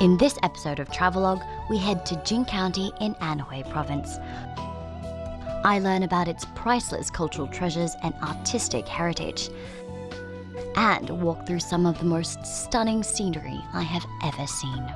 In this episode of Travelogue, we head to Jing County in Anhui province. I learn about its priceless cultural treasures and artistic heritage, and walk through some of the most stunning scenery I have ever seen.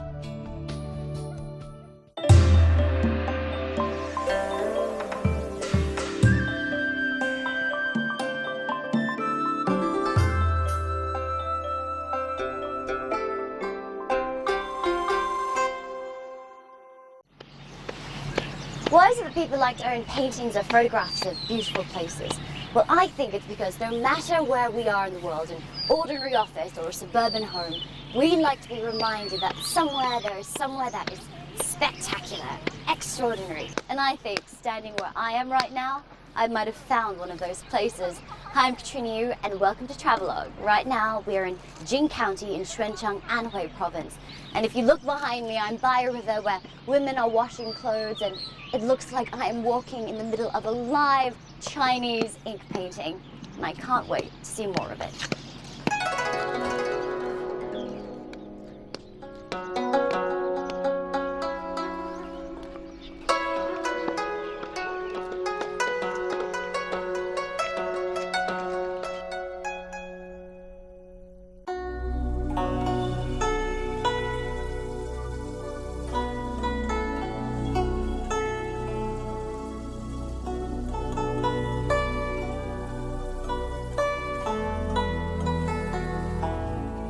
Why is it that people like to own paintings or photographs of beautiful places? Well, I think it's because no matter where we are in the world, an ordinary office or a suburban home, we like to be reminded that somewhere there is somewhere that is spectacular, extraordinary. And I think standing where I am right now, I might have found one of those places. Hi, I'm Katrina Yu and welcome to Travelogue. Right now we're in Jing County in Xuancheng, Anhui province. And if you look behind me, I'm by a river where women are washing clothes, and it looks like I am walking in the middle of a live Chinese ink painting. And I can't wait to see more of it.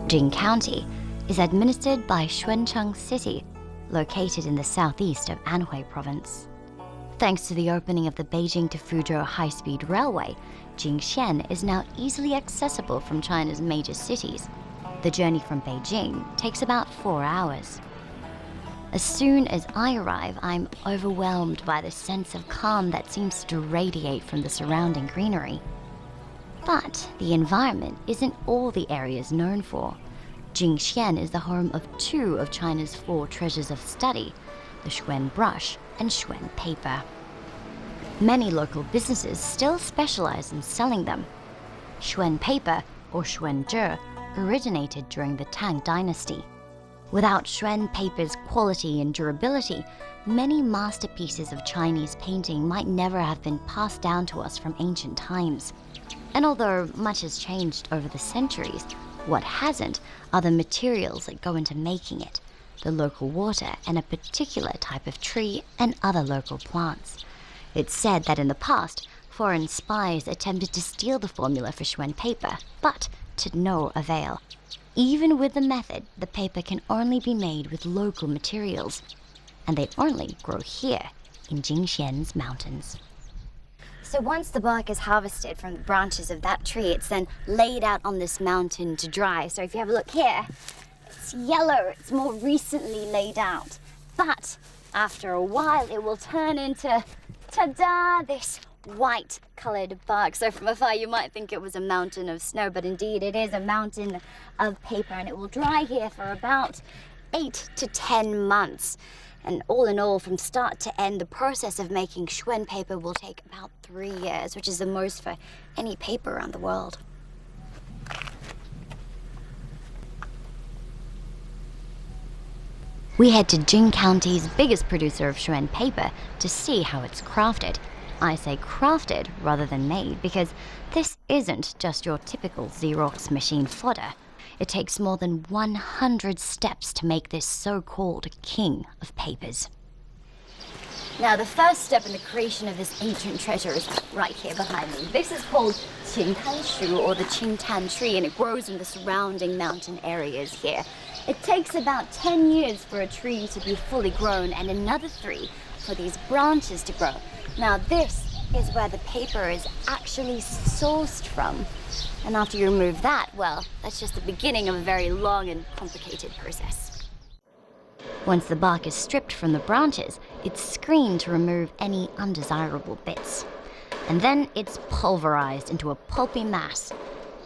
Jing County is administered by Xuancheng City, located in the southeast of Anhui province. Thanks to the opening of the Beijing to Fuzhou high-speed railway, Jingxian is now easily accessible from China's major cities. The journey from Beijing takes about 4 hours. As soon as I arrive, I'm overwhelmed by the sense of calm that seems to radiate from the surrounding greenery. But the environment isn't all the area is known for. Jingxian is the home of 2 of China's 4 treasures of study, the Schwinn Brush and Xuan Paper. Many local businesses still specialize in selling them. Xuan Paper, or Xuan Zhe, originated during the Tang Dynasty. Without Xuan Paper's quality and durability, many masterpieces of Chinese painting might never have been passed down to us from ancient times. And although much has changed over the centuries, what hasn't are the materials that go into making it, the local water and a particular type of tree and other local plants. It's said that in the past, foreign spies attempted to steal the formula for Xuan Paper, but to no avail. Even with the method, the paper can only be made with local materials, and they only grow here in Jingxian's mountains. So once the bark is harvested from the branches of that tree, it's then laid out on this mountain to dry. So if you have a look here, it's yellow, it's more recently laid out. But after a while, it will turn into, ta-da, this white colored bark. So from afar, you might think it was a mountain of snow, but indeed it is a mountain of paper, and it will dry here for about 8 to 10 months. And all in all, from start to end, the process of making Xuan paper will take about 3 years, which is the most for any paper around the world. We head to Jing County's biggest producer of Xuan Paper to see how it's crafted. I say crafted rather than made because this isn't just your typical Xerox machine fodder. It takes more than 100 steps to make this so-called king of papers. Now, the first step in the creation of this ancient treasure is right here behind me. This is called Qingtanshu, or the Qingtan tree, and it grows in the surrounding mountain areas here. It takes about 10 years for a tree to be fully grown and another 3 for these branches to grow. Now, this is where the paper is actually sourced from. And after you remove that, well, that's just the beginning of a very long and complicated process. Once the bark is stripped from the branches, it's screened to remove any undesirable bits. And then it's pulverized into a pulpy mass.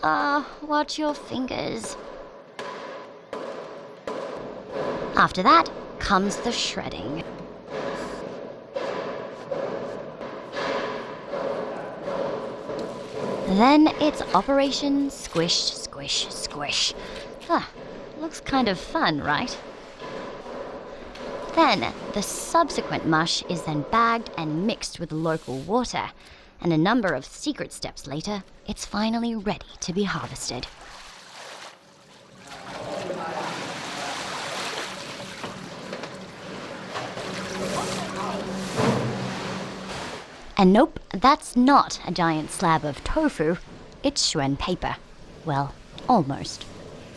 Watch your fingers. After that comes the shredding. Then it's Operation Squish, Squish, Squish. Looks kind of fun, right? Then, the subsequent mush is then bagged and mixed with local water. And a number of secret steps later, it's finally ready to be harvested. And nope, that's not a giant slab of tofu. It's Xuan paper. Well, almost.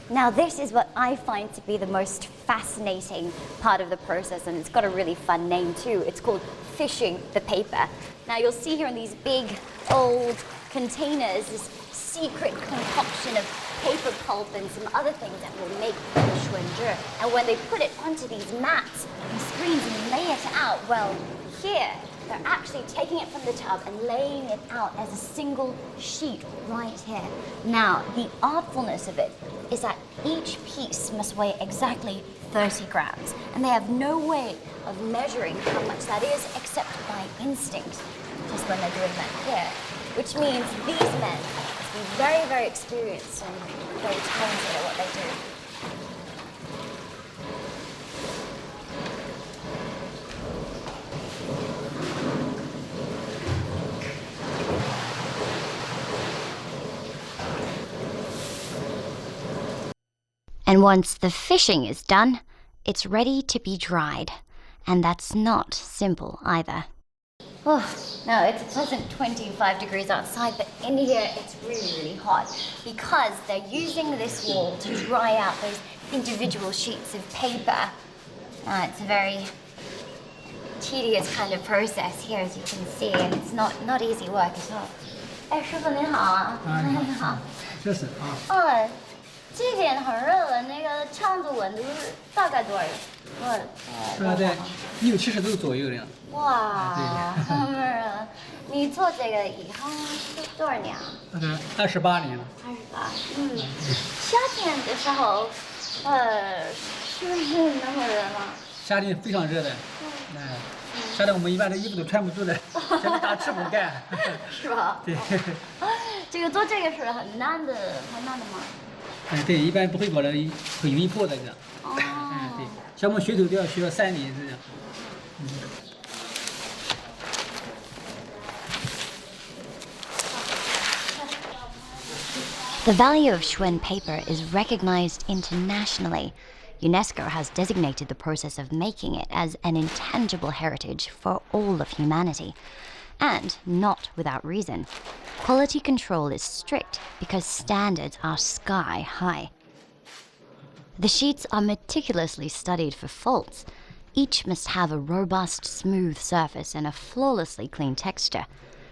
Now this is what I find to be the most fascinating part of the process, and it's got a really fun name too. It's called fishing the paper. Now you'll see here in these big old containers this secret concoction of paper pulp and some other things that will make the Xuanzhi. And when they put it onto these mats and screens and lay it out, well, here they're actually taking it from the tub and laying it out as a single sheet right here. Now, the artfulness of it is that each piece must weigh exactly 30 grams, and they have no way of measuring how much that is except by instinct, just when they're doing that here. Which means these men must be very, very experienced and very talented at what they do. And once the fishing is done, it's ready to be dried. And that's not simple either. Oh, no, it's a pleasant 25 degrees outside, but in here it's really, really hot because they're using this wool to dry out those individual sheets of paper. It's a very tedious kind of process here, as you can see, and it's not easy work at all. 哎，师傅您好啊！您好。这是啊。这边很热了，那个창조温度大概多少？大概60-70度左右的样子。哇，那么热！你做这个以后多少年啊？大概28年了。28，夏天的时候，是不是那么热吗？夏天非常热的，夏天我们一般的衣服都穿不住的，全部打赤膊干。是吧？对。这个做这个是很难的吗？对，一般不会搞得很容易破的这样。哦。对，像我们学徒都要学3年这样。The value of Schwinn paper is recognized internationally. UNESCO has designated the process of making it as an intangible heritage for all of humanity. And not without reason. Quality control is strict because standards are sky high. The sheets are meticulously studied for faults. Each must have a robust, smooth surface and a flawlessly clean texture.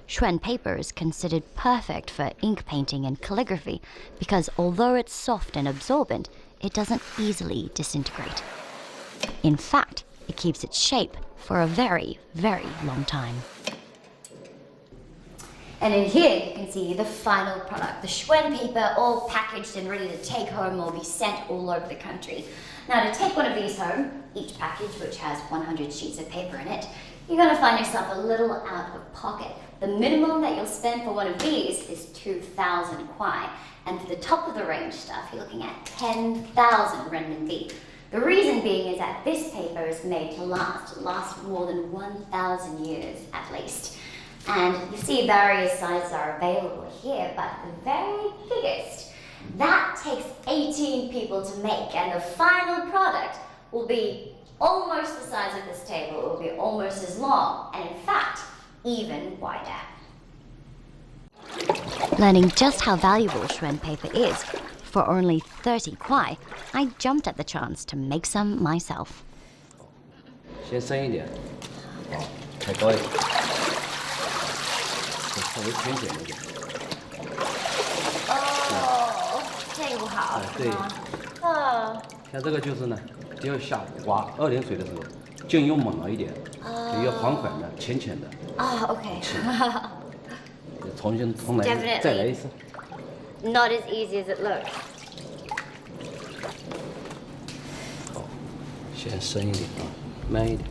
Xuan paper is considered perfect for ink painting and calligraphy because although it's soft and absorbent, it doesn't easily disintegrate. In fact, it keeps its shape for a very, very long time. And in here you can see the final product, the Xuan paper, all packaged and ready to take home or be sent all over the country. Now to take one of these home, each package which has 100 sheets of paper in it, you're going to find yourself a little out of pocket. The minimum that you'll spend for one of these is 2,000 kwai. And for the top of the range stuff, you're looking at 10,000 renminbi. The reason being is that this paper is made to last more than 1,000 years at least. And you see various sizes are available here, but the very biggest, that takes 18 people to make, and the final product will be almost the size of this table. It will be almost as long, and in fact, even wider. Learning just how valuable Xuan paper is, for only 30 kwai, I jumped at the chance to make some myself. 先深一点，抬高一点。稍微浅显一点。哦，这个不好。对。像这个就是呢，要下滑20水的时候，劲用猛了一点，就要缓缓的、浅浅的。啊 ，OK。重来，再来一次。Not as easy as it looks. 好，先深一点啊，慢一点，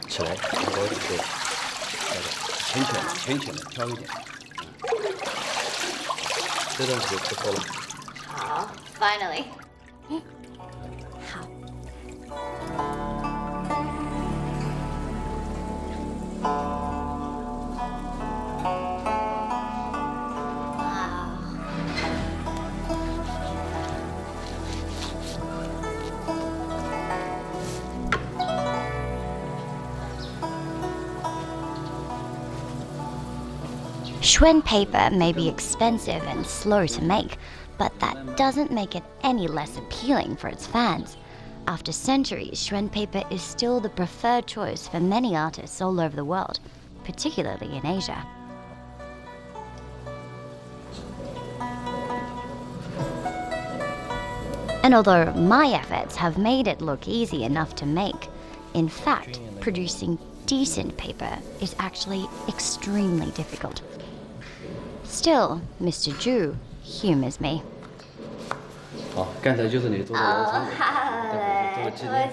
起来，抬高一点，对。浅浅的挑一点，这段就不错了。好 ，finally。好。Schwinn paper may be expensive and slow to make, but that doesn't make it any less appealing for its fans. After centuries, Xuan paper is still the preferred choice for many artists all over the world, particularly in Asia. And although my efforts have made it look easy enough to make, in fact, producing decent paper is actually extremely difficult. Still, Mr. Zhu humors me. 好，刚才就是你做的流程，这个纪念。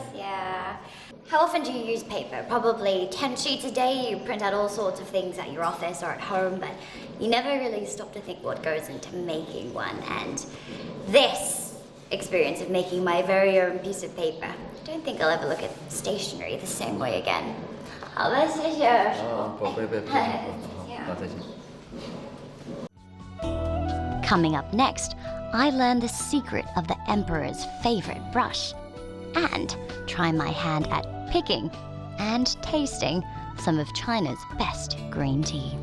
How often do you use paper? Probably 10 sheets a day. You print out all sorts of things at your office or at home, but you never really stop to think what goes into making one. And this experience of making my very own piece of paper, I don't think I'll ever look at stationery the same way again. 好了，谢谢。宝贝，好，再见。 Coming up next, I learn the secret of the emperor's favorite brush and try my hand at picking and tasting some of China's best green tea.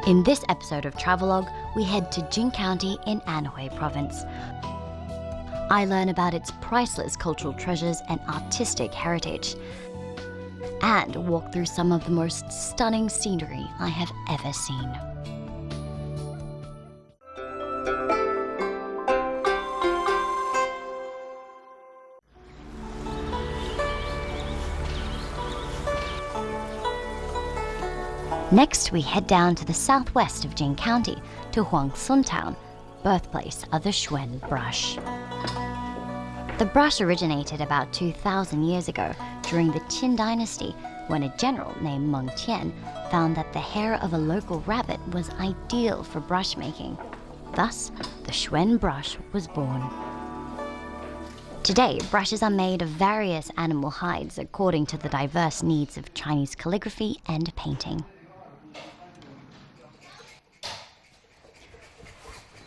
In this episode of Travelogue, we head to Jing County in Anhui province. I learn about its priceless cultural treasures and artistic heritage, and walk through some of the most stunning scenery I have ever seen. Next, we head down to the southwest of Jing County to Huangsun Town, birthplace of the Schwinn Brush. The brush originated about 2,000 years ago during the Qin dynasty, when a general named Meng Tian found that the hair of a local rabbit was ideal for brush making. Thus, the Schwinn Brush was born. Today, brushes are made of various animal hides according to the diverse needs of Chinese calligraphy and painting.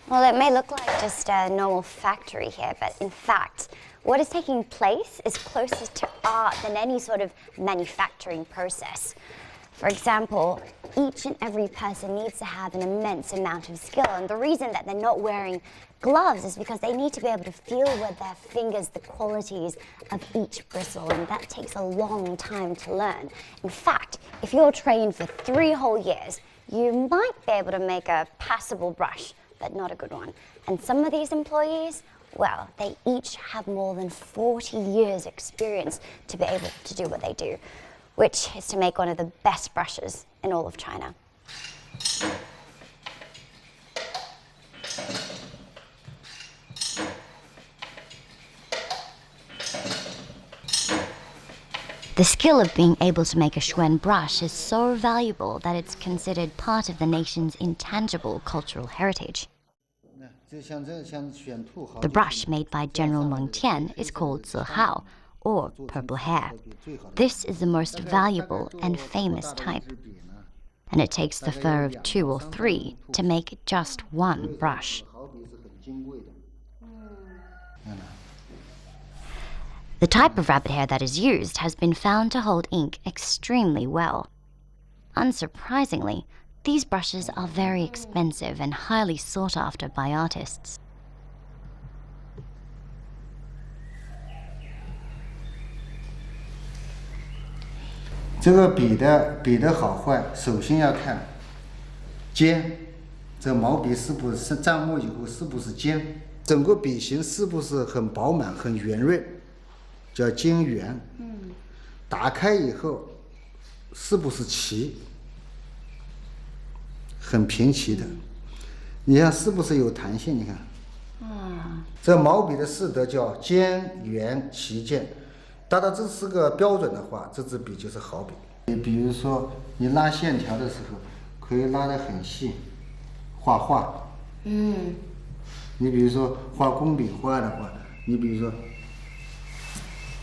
Well, it may look like just a normal factory here, but in fact, what is taking place is closer to art than any sort of manufacturing process. For example, each and every person needs to have an immense amount of skill, and the reason that they're not wearing gloves is because they need to be able to feel with their fingers the qualities of each bristle, and that takes a long time to learn. In fact, if you're trained for 3 whole years, you might be able to make a passable brush, but not a good one. And some of these employees, well, they each have more than 40 years experience to be able to do what they do, which is to make one of the best brushes in all of China. The skill of being able to make a Schwinn brush is so valuable that it's considered part of the nation's intangible cultural heritage. The brush made by General Meng Tian is called Zihao, or purple hair. This is the most valuable and famous type, and it takes the fur of 2 or 3 to make just one brush. The type of rabbit hair that is used has been found to hold ink extremely well. Unsurprisingly, these brushes are very expensive and highly sought after by artists. This笔的好坏，首先要看尖，这毛笔是不是蘸墨以后是不是尖，整个笔形是不是很饱满、很圆润，叫尖圆。打开以后是不是齐，很平齐的。你看是不是有弹性？你看，这毛笔的四德叫尖圆齐健，达到这4个标准的话，这支笔就是好笔。比如说你拉线条的时候，可以拉得很细，画画。你比如说画工笔画的话，你比如说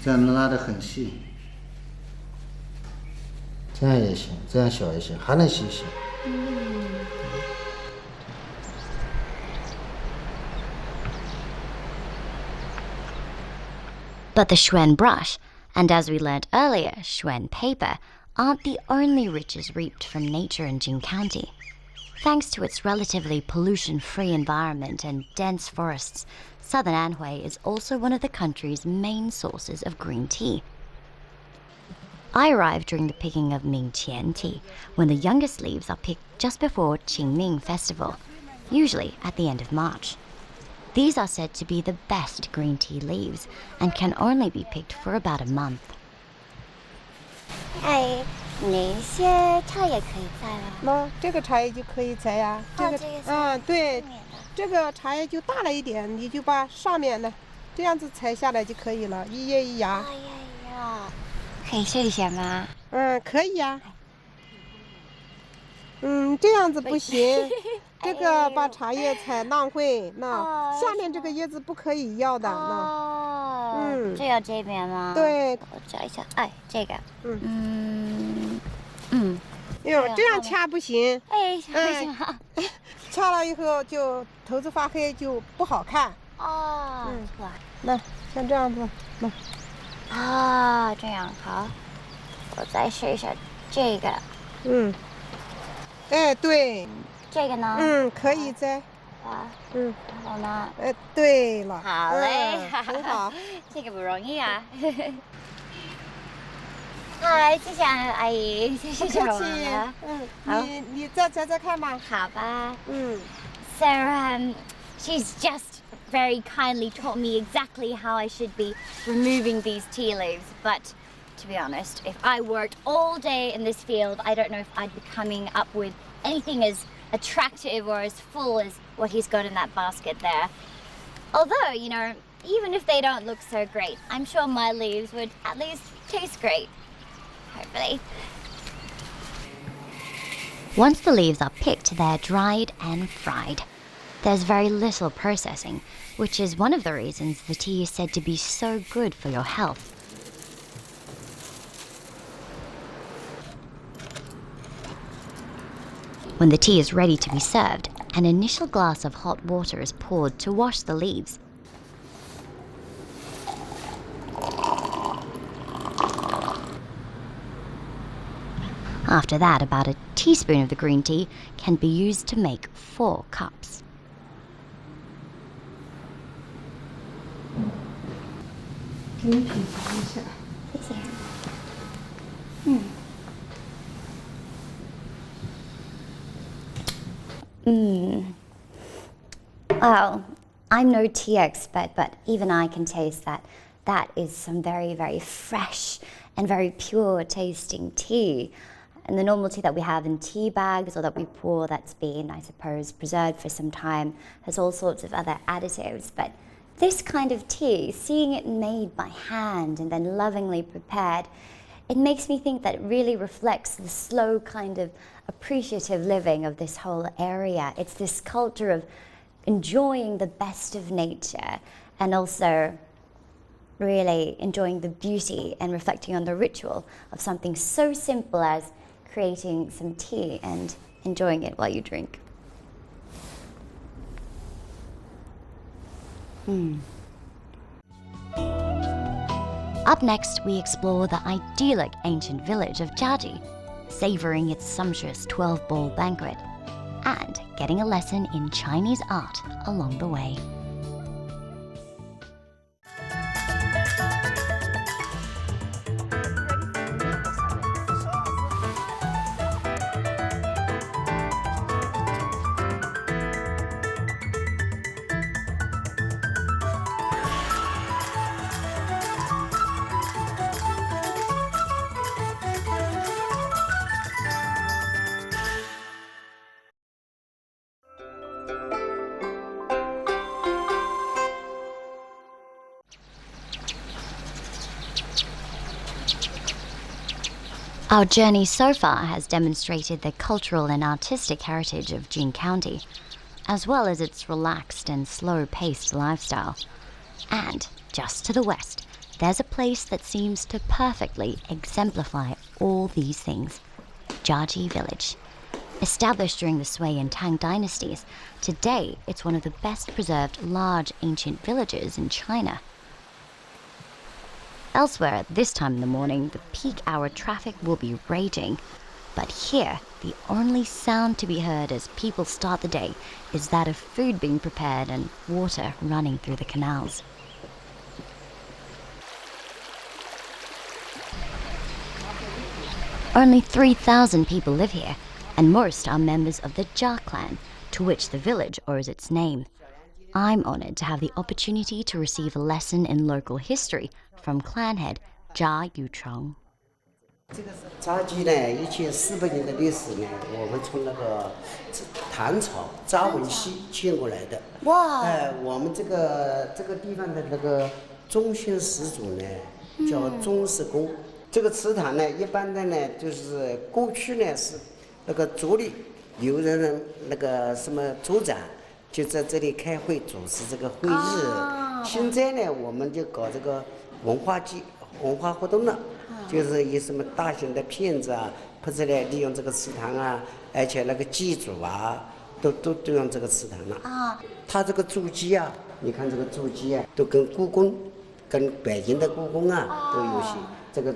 这样拉得很细，这样也行，这样小也行，还能细些。But the Schwinn Brush, and as we learnt earlier, Xuan Paper, aren't the only riches reaped from nature in Jing County. Thanks to its relatively pollution-free environment and dense forests, southern Anhui is also one of the country's main sources of green tea. I arrived during the picking of Mingqian tea, when the youngest leaves are picked just before Qingming festival, usually at the end of March. These are said to be the best green tea leaves and can only be picked for about a month. 哎，哪些茶叶可以摘了？那这个茶叶就可以摘呀。这个，对，这个茶叶就大了一点，你就把上面的这样子采下来就可以了，一叶一芽。哎呀，可以试一下吗？可以呀。这样子不行。这个把茶叶采浪费，那下面这个叶子不可以要的。这要这边吗？对，我找一下。哎，这个。这样掐不行。哎，行。掐了以后就头子发黑，就不好看。哇，那像这样子，这样好。我再试一下这个。哎，对。这个呢？可以摘。好呢。对了。好嘞，很好。这个不容易啊。嗨，谢谢阿姨，谢谢小王了。你再摘摘看吧。好吧。So she's just very kindly taught me exactly how I should be removing these tea leaves, but to be honest, if I worked all day in this field, I don't know if I'd be coming up with anything as attractive or as full as what he's got in that basket there. Although, you know, even if they don't look so great, I'm sure my leaves would at least taste great. Hopefully. Once the leaves are picked, they're dried and fried. There's very little processing, which is one of the reasons the tea is said to be so good for your health. When the tea is ready to be served, an initial glass of hot water is poured to wash the leaves. After that, about a teaspoon of the green tea can be used to make 4 cups. Well, I'm no tea expert, but even I can taste that that is some very, very fresh and very pure tasting tea. And the normal tea that we have in tea bags or that we pour that's been, I suppose, preserved for some time has all sorts of other additives. But this kind of tea, seeing it made by hand and then lovingly prepared, it makes me think that it really reflects the slow kind of appreciative living of this whole area. It's this culture of enjoying the best of nature and also really enjoying the beauty and reflecting on the ritual of something so simple as creating some tea and enjoying it while you drink. Up next, we explore the idyllic ancient village of Zhaji, savoring its sumptuous 12-bowl banquet, and getting a lesson in Chinese art along the way. Our journey so far has demonstrated the cultural and artistic heritage of Jing County, as well as its relaxed and slow-paced lifestyle. And just to the west, there's a place that seems to perfectly exemplify all these things: Zhaji Village. Established during the Sui and Tang dynasties, today it's one of the best preserved large ancient villages in China. Elsewhere at this time in the morning, the peak hour traffic will be raging. But here, the only sound to be heard as people start the day is that of food being prepared and water running through the canals. Only 3,000 people live here, and most are members of the Jia clan, to which the village owes its name. I'm honored to have the opportunity to receive a lesson in local history from clan head Jia Yu. 扎基呢，1400年的历史呢，我们从那个唐朝扎文西建过来的。哇！我们这个地方的那个中心始祖呢，叫钟氏公。这个祠堂呢，一般的呢，就是过去呢是那个族里有人那个什么族长就在这里开会主持这个会议。现在呢，我们就搞这个文化活动了。就是有什么大型的片子啊，拍出来利用这个祠堂啊，而且那个祭祖啊，都用这个祠堂了。它这个筑基啊，你看这个筑基啊，都跟故宫，跟北京的故宫啊，都有些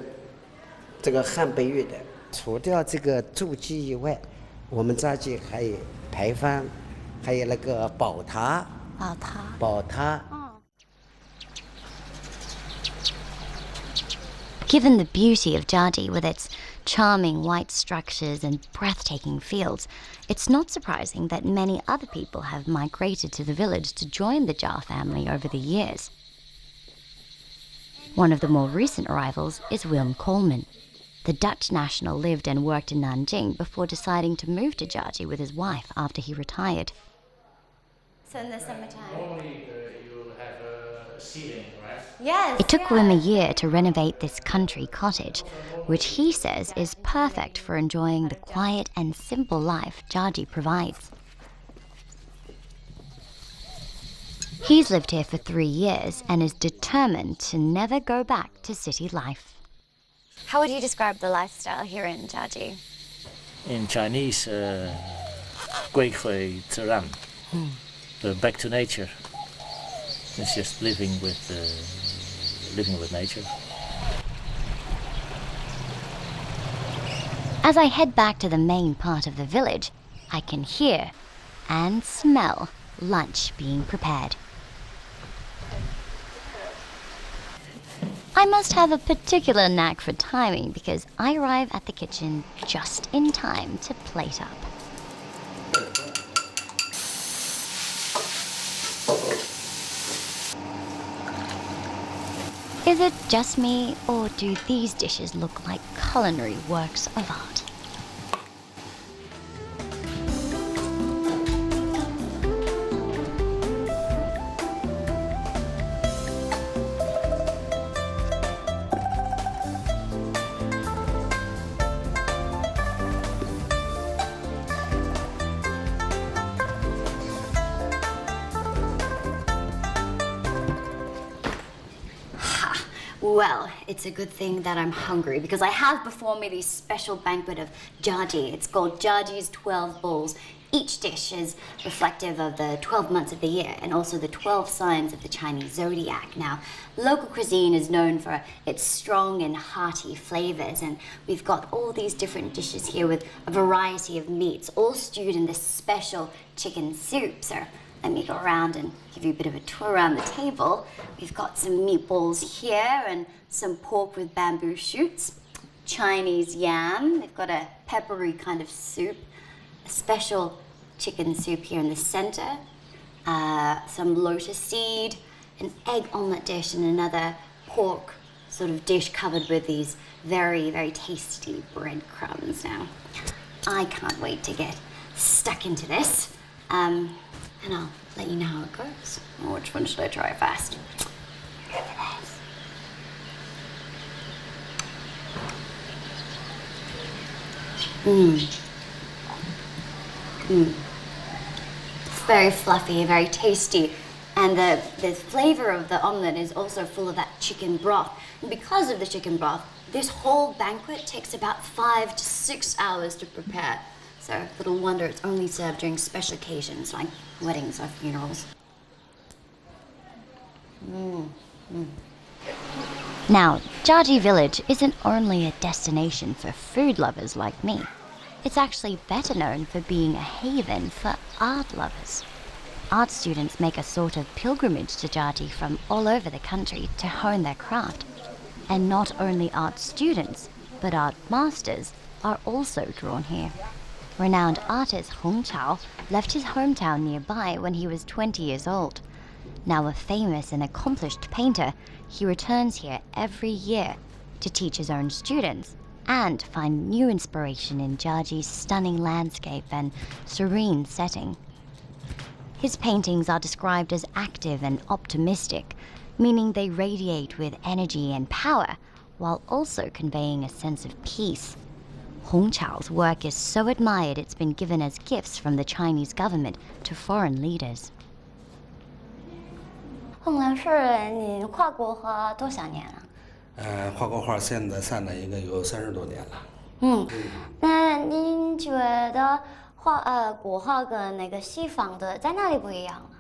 这个汉北语的。除掉这个筑基以外，我们扎基还有牌坊，还有那个宝塔。宝塔。Given the beauty of Zhaji with its charming white structures and breathtaking fields, it's not surprising that many other people have migrated to the village to join the Jia family over the years. One of the more recent arrivals is Willem Coleman. The Dutch national lived and worked in Nanjing before deciding to move to Zhaji with his wife after he retired. So in the summertime. Normally you have a ceiling, right? Yes. It took Willem a year to renovate this country cottage, which he says is perfect for enjoying the quiet and simple life Zhaji provides. He's lived here for 3 years and is determined to never go back to city life. How would you describe the lifestyle here in Zhaji? In Chinese, 归回自然, back to nature. It's just living with nature. As I head back to the main part of the village, I can hear and smell lunch being prepared. I must have a particular knack for timing because I arrive at the kitchen just in time to plate up. Is it just me, or do these dishes look like culinary works of art? Well, it's a good thing that I'm hungry because I have before me this special banquet of Zhaji. It's called Zhaji's 12 Bowls. Each dish is reflective of the 12 months of the year and also the 12 signs of the Chinese zodiac. Now, local cuisine is known for its strong and hearty flavors, and we've got all these different dishes here with a variety of meats, all stewed in this special chicken soup. So let me go around and give you a bit of a tour around the table. We've got some meatballs here and some pork with bamboo shoots, Chinese yam. They've got a peppery kind of soup, a special chicken soup here in the center, some lotus seed, an egg omelette dish, and another pork sort of dish covered with these very, very tasty breadcrumbs. Now, I can't wait to get stuck into this. And I'll let you know how it goes. Oh, which one should I try first? Very fluffy, very tasty. And the flavor of the omelette is also full of that chicken broth. And because of the chicken broth, this whole banquet takes about 5 to 6 hours to prepare. So little wonder it's only served during special occasions like weddings or funerals. Now, Zhaji Village isn't only a destination for food lovers like me. It's actually better known for being a haven for art lovers. Art students make a sort of pilgrimage to Zhaji from all over the country to hone their craft. And not only art students, but art masters are also drawn here. Renowned artist Hong Chao left his hometown nearby when he was 20 years old. Now a famous and accomplished painter, he returns here every year to teach his own students and find new inspiration in Zhaji's stunning landscape and serene setting. His paintings are described as active and optimistic, meaning they radiate with energy and power, while also conveying a sense of peace. Hong Chao's work is so admired it's been given as gifts from the Chinese government to foreign leaders. 洪老师，您画国画多少年了？画国画现在算了应该有30多年了。那您觉得国画跟那个西方的在哪里不一样啊？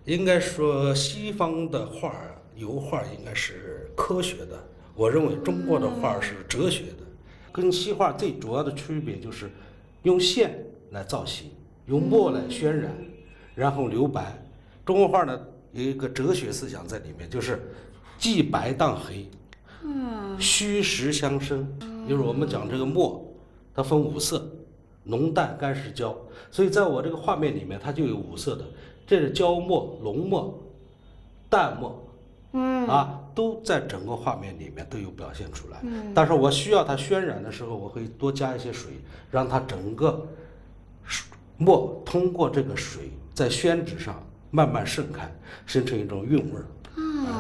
应该说西方的画油画应该是科学的，我认为中国的画是哲学的。跟西画最主要的区别就是用线来造型，用墨来渲染，然后留白。中国画呢有一个哲学思想在里面，就是既白当黑，虚实相生。就是我们讲这个墨，它分5色，浓淡干湿焦，所以在我这个画面里面它就有5色的，这是焦墨、浓墨、淡墨，都在整个画面里面都有表现出来。但是我需要它渲染的时候，我会多加一些水，让它整个墨通过这个水在宣纸上慢慢盛开，生成一种韵味儿。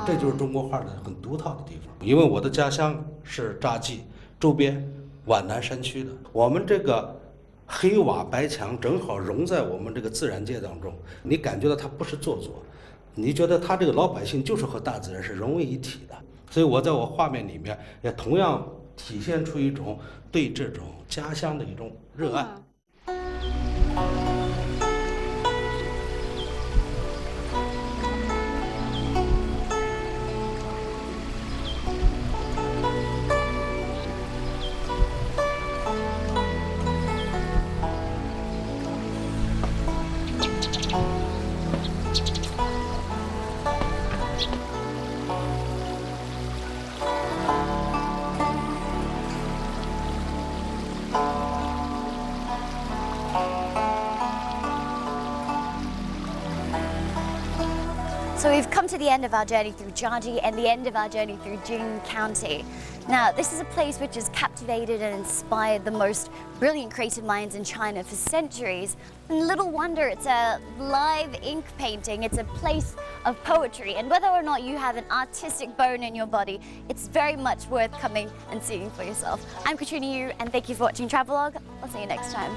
这就是中国画的很独特的地方。因为我的家乡是扎记周边皖南山区的，我们这个黑瓦白墙正好融在我们这个自然界当中，你感觉到它不是做作，你觉得它这个老百姓就是和大自然是融为一体的。所以我在我画面里面也同样体现出一种对这种家乡的一种热爱。So we've come to the end of our journey through Zhaji and the end of our journey through Jing County. Now, this is a place which has captivated and inspired the most brilliant creative minds in China for centuries. And little wonder it's a live ink painting. It's a place of poetry. And whether or not you have an artistic bone in your body, it's very much worth coming and seeing for yourself. I'm Katrina Yu, and thank you for watching Travelogue. I'll see you next time.